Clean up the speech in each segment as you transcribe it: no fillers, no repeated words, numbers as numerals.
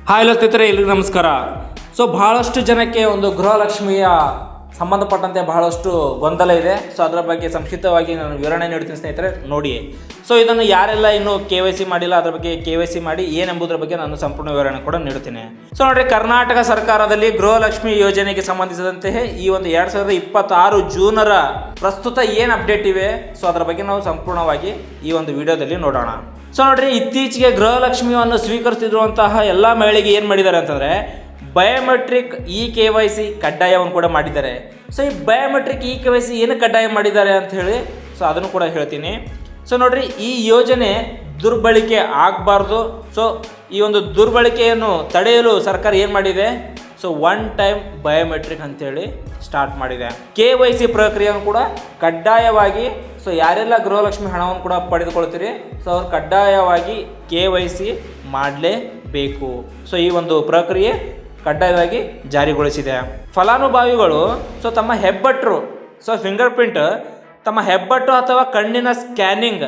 Hi ಸ್ನೇಹಿತರೆ, ಎಲ್ರಿಗೂ ನಮಸ್ಕಾರ. ಬಹಳಷ್ಟು ಜನಕ್ಕೆ ಒಂದು ಗೃಹಲಕ್ಷ್ಮಿಯ ಸಂಬಂಧಪಟ್ಟಂತೆ ಬಹಳಷ್ಟು ಗೊಂದಲ ಇದೆ. ಅದರ ಬಗ್ಗೆ ಸಂಕ್ಷಿಪ್ತವಾಗಿ ನಾನು ವಿವರಣೆ ನೀಡ್ತೀನಿ ಸ್ನೇಹಿತರೆ, ನೋಡಿ. ಇದನ್ನು ಯಾರೆಲ್ಲ ಇನ್ನೂ KYC ಮಾಡಿಲ್ಲ ಅದರ ಬಗ್ಗೆ KYC ಮಾಡಿ ಏನೆಂಬುದರ ಬಗ್ಗೆ ನಾನು ಸಂಪೂರ್ಣ ವಿವರಣೆ ಕೂಡ ನೀಡುತ್ತೇನೆ. ನೋಡ್ರಿ, ಕರ್ನಾಟಕ ಸರ್ಕಾರದಲ್ಲಿ ಗೃಹಲಕ್ಷ್ಮಿ ಯೋಜನೆಗೆ ಸಂಬಂಧಿಸಿದಂತೆ ಈ ಒಂದು 2026 ಜೂನರ ಪ್ರಸ್ತುತ ಏನು ಅಪ್ಡೇಟ್ ಇವೆ, ಅದರ ಬಗ್ಗೆ ನಾವು ಸಂಪೂರ್ಣವಾಗಿ ಈ ಒಂದು ವಿಡಿಯೋದಲ್ಲಿ ನೋಡೋಣ. ನೋಡ್ರಿ, ಇತ್ತೀಚೆಗೆ ಗೃಹಲಕ್ಷ್ಮಿಯನ್ನು ಸ್ವೀಕರಿಸಿರುವಂತಹ ಎಲ್ಲ ಮಹಿಳೆಗೆ ಏನು ಮಾಡಿದ್ದಾರೆ ಅಂತಂದರೆ ಬಯೋಮೆಟ್ರಿಕ್ KYC ಕಡ್ಡಾಯವನ್ನು ಕೂಡ ಮಾಡಿದ್ದಾರೆ. ಈ ಬಯೋಮೆಟ್ರಿಕ್ KYC ಏನು ಕಡ್ಡಾಯ ಮಾಡಿದ್ದಾರೆ ಅಂತ ಹೇಳಿ ಅದನ್ನು ಕೂಡ ಹೇಳ್ತೀನಿ. ನೋಡ್ರಿ, ಈ ಯೋಜನೆ ದುರ್ಬಳಕೆ ಆಗಬಾರ್ದು. ಈ ಒಂದು ದುರ್ಬಳಕೆಯನ್ನು ತಡೆಯಲು ಸರ್ಕಾರ ಏನು ಮಾಡಿದೆ, ಒನ್ ಟೈಮ್ ಬಯೋಮೆಟ್ರಿಕ್ ಅಂತೇಳಿ ಸ್ಟಾರ್ಟ್ ಮಾಡಿದೆ. KYC ಪ್ರಕ್ರಿಯೆಯನ್ನು ಕೂಡ ಕಡ್ಡಾಯವಾಗಿ ಯಾರೆಲ್ಲ ಗೃಹಲಕ್ಷ್ಮಿ ಹಣವನ್ನು ಕೂಡ ಪಡೆದುಕೊಳ್ತೀರಿ ಅವ್ರು ಕಡ್ಡಾಯವಾಗಿ KYC ಮಾಡಲೇಬೇಕು. ಈ ಒಂದು ಪ್ರಕ್ರಿಯೆ ಕಡ್ಡಾಯವಾಗಿ ಜಾರಿಗೊಳಿಸಿದೆ. ಫಲಾನುಭವಿಗಳು ತಮ್ಮ ಹೆಬ್ಬೆಟ್ಟು ಫಿಂಗರ್ ಪ್ರಿಂಟ್, ತಮ್ಮ ಹೆಬ್ಬೆಟ್ಟು ಅಥವಾ ಕಣ್ಣಿನ ಸ್ಕ್ಯಾನಿಂಗ್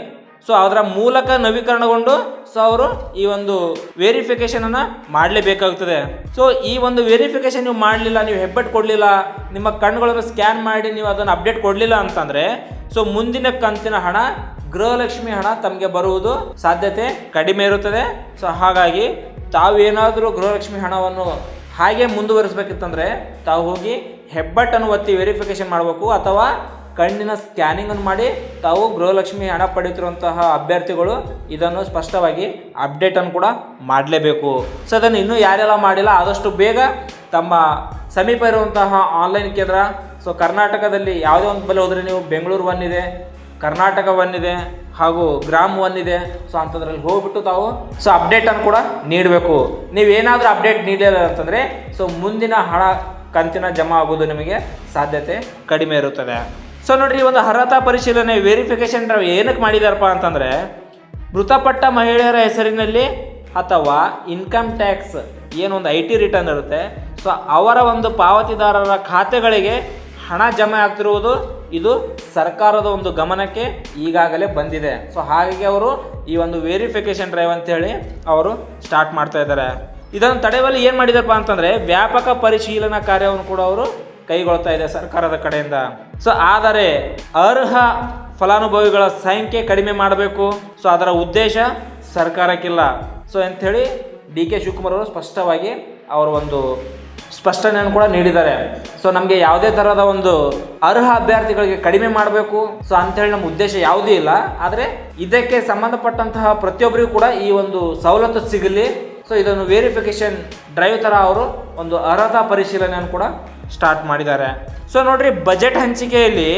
ಅದರ ಮೂಲಕ ನವೀಕರಣಗೊಂಡು ಅವರು ಈ ಒಂದು ವೆರಿಫಿಕೇಷನನ್ನು ಮಾಡಲೇಬೇಕಾಗುತ್ತದೆ. ಈ ಒಂದು ವೆರಿಫಿಕೇಷನ್ ನೀವು ಮಾಡಲಿಲ್ಲ, ನೀವು ಹೆಬ್ಬೆಟ್ಟು ಕೊಡಲಿಲ್ಲ, ನಿಮ್ಮ ಕಣ್ಣುಗಳನ್ನು ಸ್ಕ್ಯಾನ್ ಮಾಡಿ ನೀವು ಅದನ್ನು ಅಪ್ಡೇಟ್ ಕೊಡಲಿಲ್ಲ ಅಂತಂದರೆ ಮುಂದಿನ ಕಂತಿನ ಹಣ, ಗೃಹಲಕ್ಷ್ಮಿ ಹಣ ತಮಗೆ ಬರುವುದು ಸಾಧ್ಯತೆ ಕಡಿಮೆ ಇರುತ್ತದೆ. ಹಾಗಾಗಿ ತಾವೇನಾದರೂ ಗೃಹಲಕ್ಷ್ಮಿ ಹಣವನ್ನು ಹಾಗೆ ಮುಂದುವರಿಸಬೇಕಿತ್ತಂದರೆ ತಾವು ಹೋಗಿ ಹೆಬ್ಬೆಟ್ಟನ್ನು ಒತ್ತಿ ವೆರಿಫಿಕೇಷನ್ ಮಾಡಬೇಕು, ಅಥವಾ ಕಣ್ಣಿನ ಸ್ಕ್ಯಾನಿಂಗನ್ನು ಮಾಡಿ ತಾವು ಗೃಹಲಕ್ಷ್ಮಿ ಹಣ ಪಡೆಯುತ್ತಿರುವಂತಹ ಅಭ್ಯರ್ಥಿಗಳು ಇದನ್ನು ಸ್ಪಷ್ಟವಾಗಿ ಅಪ್ಡೇಟನ್ನು ಕೂಡ ಮಾಡಲೇಬೇಕು. ಅದನ್ನು ಇನ್ನೂ ಯಾರೆಲ್ಲ ಮಾಡಿಲ್ಲ ಆದಷ್ಟು ಬೇಗ ತಮ್ಮ ಸಮೀಪ ಇರುವಂತಹ ಆನ್ಲೈನ್ ಕೇಂದ್ರ, ಕರ್ನಾಟಕದಲ್ಲಿ ಯಾವುದೇ ಒಂದು ಬಳಿ ಹೋದರೆ ನೀವು ಬೆಂಗಳೂರು 1 ಇದೆ, ಕರ್ನಾಟಕ 1 ಇದೆ, ಹಾಗೂ ಗ್ರಾಮ್ 1 ಇದೆ. ಅಂಥದ್ರಲ್ಲಿ ಹೋಗ್ಬಿಟ್ಟು ತಾವು ಅಪ್ಡೇಟನ್ನು ಕೂಡ ನೀಡಬೇಕು. ನೀವೇನಾದರೂ ಅಪ್ಡೇಟ್ ನೀಡಲಿಲ್ಲ ಅಂತಂದರೆ ಮುಂದಿನ ಹಣ ಕಂತಿನ ಜಮಾ ಆಗೋದು ನಿಮಗೆ ಸಾಧ್ಯತೆ ಕಡಿಮೆ ಇರುತ್ತದೆ. ನೋಡ್ರಿ, ಒಂದು ಅರ್ಹತಾ ಪರಿಶೀಲನೆ ವೆರಿಫಿಕೇಷನ್ ಏನಕ್ಕೆ ಮಾಡಿದಾರಪ್ಪ ಅಂತಂದರೆ ಮೃತಪಟ್ಟ ಮಹಿಳೆಯರ ಹೆಸರಿನಲ್ಲಿ ಅಥವಾ ಇನ್ಕಮ್ ಟ್ಯಾಕ್ಸ್ ಏನೊಂದು IT ರಿಟರ್ನ್ ಇರುತ್ತೆ, ಅವರ ಒಂದು ಪಾವತಿದಾರರ ಖಾತೆಗಳಿಗೆ ಹಣ ಜಮೆ ಆಗ್ತಿರುವುದು ಇದು ಸರ್ಕಾರದ ಒಂದು ಗಮನಕ್ಕೆ ಈಗಾಗಲೇ ಬಂದಿದೆ. ಹಾಗಾಗಿ ಅವರು ಈ ಒಂದು ವೆರಿಫಿಕೇಷನ್ ಡ್ರೈವ್ ಅಂತೇಳಿ ಅವರು ಸ್ಟಾರ್ಟ್ ಮಾಡ್ತಾ ಇದ್ದಾರೆ. ಇದನ್ನು ತಡೆಯುವಲ್ಲಿ ಏನು ಮಾಡಿದಾರಪ್ಪ ಅಂತಂದರೆ ವ್ಯಾಪಕ ಪರಿಶೀಲನಾ ಕಾರ್ಯವನ್ನು ಕೂಡ ಅವರು ಕೈಗೊಳ್ತಾ ಇದೆ ಸರ್ಕಾರದ ಕಡೆಯಿಂದ. ಆದರೆ ಅರ್ಹ ಫಲಾನುಭವಿಗಳ ಸಂಖ್ಯೆ ಕಡಿಮೆ ಮಾಡಬೇಕು, ಅದರ ಉದ್ದೇಶ ಸರ್ಕಾರಕ್ಕಿಲ್ಲ. ಅಂಥೇಳಿ DK ಶಿವಕುಮಾರ್ ಅವರು ಸ್ಪಷ್ಟವಾಗಿ ಅವರು ಒಂದು ಸ್ಪಷ್ಟನೆಯನ್ನು ಕೂಡ ನೀಡಿದ್ದಾರೆ. ನಮಗೆ ಯಾವುದೇ ಥರದ ಒಂದು ಅರ್ಹ ಅಭ್ಯರ್ಥಿಗಳಿಗೆ ಕಡಿಮೆ ಮಾಡಬೇಕು ಅಂಥೇಳಿ ನಮ್ಮ ಉದ್ದೇಶ ಯಾವುದೂ ಇಲ್ಲ. ಆದರೆ ಇದಕ್ಕೆ ಸಂಬಂಧಪಟ್ಟಂತಹ ಪ್ರತಿಯೊಬ್ಬರಿಗೂ ಕೂಡ ಈ ಒಂದು ಸವಲತ್ತು ಸಿಗಲಿ. ಇದನ್ನು ವೆರಿಫಿಕೇಷನ್ ಡ್ರೈವ್ ಥರ ಅವರು ಒಂದು ಅರ್ಹತಾ ಪರಿಶೀಲನೆಯನ್ನು ಕೂಡ ಸ್ಟಾರ್ಟ್ ಮಾಡಿದ್ದಾರೆ. ನೋಡ್ರಿ, ಬಜೆಟ್ ಹಂಚಿಕೆಯಲ್ಲಿ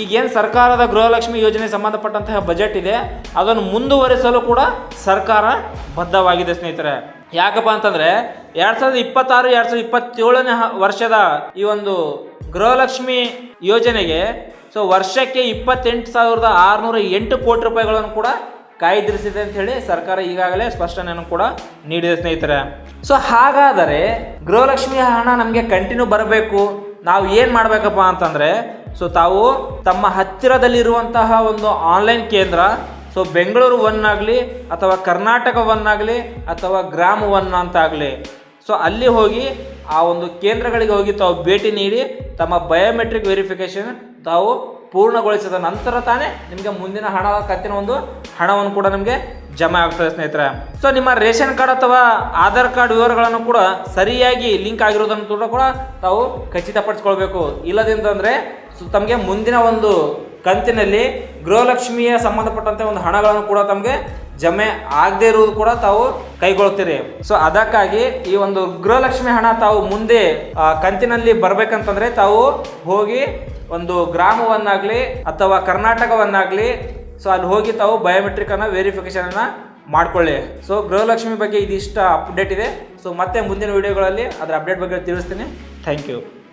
ಈಗೇನು ಸರ್ಕಾರದ ಗೃಹಲಕ್ಷ್ಮಿ ಯೋಜನೆ ಸಂಬಂಧಪಟ್ಟಂತಹ ಬಜೆಟ್ ಇದೆ ಅದನ್ನು ಮುಂದುವರಿಸಲು ಕೂಡ ಸರ್ಕಾರ ಬದ್ಧವಾಗಿದೆ ಸ್ನೇಹಿತರೆ. ಯಾಕಪ್ಪ ಅಂತಂದರೆ 2026-2027ನೇ ವರ್ಷದ ಈ ಒಂದು ಗೃಹಲಕ್ಷ್ಮಿ ಯೋಜನೆಗೆ ವರ್ಷಕ್ಕೆ 28,608 ಕೋಟಿ ರೂಪಾಯಿಗಳನ್ನು ಕೂಡ ಕಾಯ್ದಿರಿಸಿದೆ ಅಂತ ಹೇಳಿ ಸರ್ಕಾರ ಈಗಾಗಲೇ ಸ್ಪಷ್ಟನೆಯನ್ನು ಕೂಡ ನೀಡಿದೆ ಸ್ನೇಹಿತರೆ. ಹಾಗಾದರೆ ಗೃಹಲಕ್ಷ್ಮಿ ಹಣ ನಮಗೆ ಕಂಟಿನ್ಯೂ ಬರಬೇಕು, ನಾವು ಏನು ಮಾಡಬೇಕಪ್ಪ ಅಂತಂದರೆ ತಾವು ತಮ್ಮ ಹತ್ತಿರದಲ್ಲಿರುವಂತಹ ಒಂದು ಆನ್ಲೈನ್ ಕೇಂದ್ರ, ಬೆಂಗಳೂರು 1 ಆಗಲಿ ಅಥವಾ ಕರ್ನಾಟಕ 1 ಆಗಲಿ ಅಥವಾ ಗ್ರಾಮ್ 1 ಅಂತ ಆಗಲಿ ಅಲ್ಲಿ ಹೋಗಿ ಆ ಒಂದು ಕೇಂದ್ರಗಳಿಗೆ ಹೋಗಿ ತಾವು ಭೇಟಿ ನೀಡಿ ತಮ್ಮ ಬಯೋಮೆಟ್ರಿಕ್ ವೆರಿಫಿಕೇಷನ್ ತಾವು ಪೂರ್ಣಗೊಳಿಸಿದ ನಂತರ ತಾನೇ ನಿಮಗೆ ಮುಂದಿನ ಕಂತಿನ ಒಂದು ಹಣವನ್ನು ಕೂಡ ನಿಮಗೆ ಜಮಾ ಆಗ್ತದೆ ಸ್ನೇಹಿತರೆ. ನಿಮ್ಮ ರೇಷನ್ ಕಾರ್ಡ್ ಅಥವಾ ಆಧಾರ್ ಕಾರ್ಡ್ ವಿವರಗಳನ್ನು ಕೂಡ ಸರಿಯಾಗಿ ಲಿಂಕ್ ಆಗಿರೋದನ್ನು ಕೂಡ ತಾವು ಖಚಿತಪಡಿಸ್ಕೊಳ್ಬೇಕು. ಇಲ್ಲದಿಂತಂದರೆ ತಮಗೆ ಮುಂದಿನ ಒಂದು ಕಂತಿನಲ್ಲಿ ಗೃಹಲಕ್ಷ್ಮಿಯ ಸಂಬಂಧಪಟ್ಟಂತೆ ಒಂದು ಹಣಗಳನ್ನು ಕೂಡ ತಮಗೆ ಜಮೆ ಆಗದೇ ಇರುವುದು ಕೂಡ ತಾವು ಕೈಗೊಳ್ತೀರಿ. ಅದಕ್ಕಾಗಿ ಈ ಒಂದು ಗೃಹಲಕ್ಷ್ಮಿ ಹಣ ತಾವು ಮುಂದೆ ಕಂತಿನಲ್ಲಿ ಬರಬೇಕಂತಂದರೆ ತಾವು ಹೋಗಿ ಒಂದು ಗ್ರಾಮ 1 ಆಗಲಿ ಅಥವಾ ಕರ್ನಾಟಕ 1 ಆಗಲಿ ಅಲ್ಲಿ ಹೋಗಿ ತಾವು ಬಯೋಮೆಟ್ರಿಕನ್ನು ವೆರಿಫಿಕೇಷನನ್ನು ಮಾಡಿಕೊಳ್ಳಿ. ಗೃಹಲಕ್ಷ್ಮಿ ಬಗ್ಗೆ ಇದಿಷ್ಟ ಅಪ್ಡೇಟ್ ಇದೆ. ಮತ್ತೆ ಮುಂದಿನ ವಿಡಿಯೋಗಳಲ್ಲಿ ಅದರ ಅಪ್ಡೇಟ್ ಬಗ್ಗೆ ತಿಳಿಸ್ತೀನಿ. Thank you.